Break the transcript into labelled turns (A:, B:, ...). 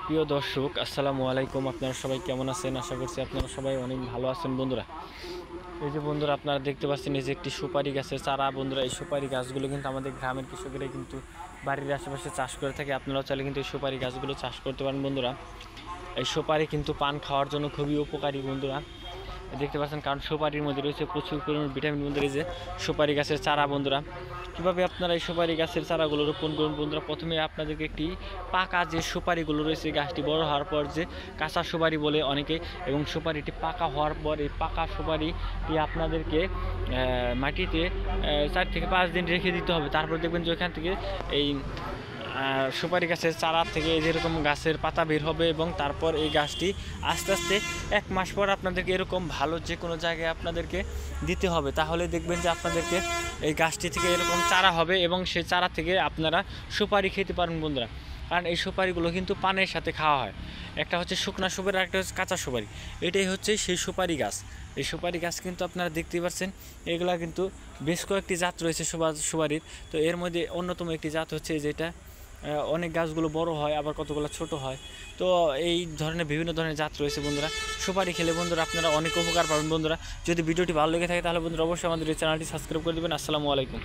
A: প্রিয় দর্শক, আসসালামু আলাইকুম। আপনারা সবাই কেমন আছেন? আশা করছি আপনারা সবাই অনেক ভালো আছেন। বন্ধুরা, এই যে বন্ধুরা আপনারা দেখতে পাচ্ছেন, এই যে একটি সুপারি গাছের চারা। বন্ধুরা, এই সুপারি গাছগুলো কিন্তু আমাদের গ্রামের কৃষকেরা কিন্তু বাড়ির আশেপাশে চাষ করে থাকে। আপনারাও চাইলে কিন্তু এই সুপারি গাছগুলো চাষ করতে পারেন। বন্ধুরা, এই সুপারি কিন্তু পান খাওয়ার জন্য খুবই উপকারী। বন্ধুরা, দেখতে পাচ্ছেন, কারণ সুপারির মধ্যে রয়েছে প্রচুর পরিমাণ ভিটামিন। বন্ধুরা, এই যে সুপারি গাছের চারা। বন্ধুরা, কীভাবে আপনারা এই সুপারি গাছের চারাগুলো রোপণ করুন? বন্ধুরা, প্রথমে আপনাদেরকে একটি পাকা যে সুপারিগুলো রয়েছে, গাছটি বড় হওয়ার পর যে কাঁচা সুপারি বলে অনেকে, এবং সুপারিটি পাকা হওয়ার পর এই পাকা সুপারিটি আপনাদেরকে মাটিতে 4 থেকে 5 দিন রেখে দিতে হবে। তারপর দেখবেন যে ওইখান থেকে এই সুপারি গাছের চারা থেকে যেরকম গাছের পাতা বের হবে, এবং তারপর এই গাছটি আস্তে আস্তে 1 মাস পর আপনাদেরকে এরকম ভালো যে কোনো জায়গায় আপনাদেরকে দিতে হবে। তাহলে দেখবেন যে আপনাদেরকে এই গাছটি থেকে এরকম চারা হবে, এবং সেই চারা থেকে আপনারা সুপারি খেতে পারেন। বন্ধুরা, কারণ এই সুপারিগুলো কিন্তু পানের সাথে খাওয়া হয়। একটা হচ্ছে শুকনা সুপারি, আর একটা হচ্ছে কাঁচা সুপারি। এটাই হচ্ছে সেই সুপারি গাছ। এই সুপারি গাছ কিন্তু আপনারা দেখতেই পাচ্ছেন, এগুলা কিন্তু বেশ কয়েকটি জাত রয়েছে সুপারির। তো এর মধ্যে অন্যতম একটি জাত হচ্ছে যেটা অনেক গাছগুলো বড় হয়, আবার কতগুলো ছোট হয়। তো এই ধরনের বিভিন্ন ধরনের জাত রয়েছে। বন্ধুরা, সুপারি খেলে বন্ধুরা আপনারা অনেক উপকার পাবেন। বন্ধুরা, যদি ভিডিওটি ভালো লেগে থাকে তাহলে বন্ধুরা অবশ্যই আমাদের এই চ্যানেলটি সাবস্ক্রাইব করে দেবেন। আসসালামু আলাইকুম।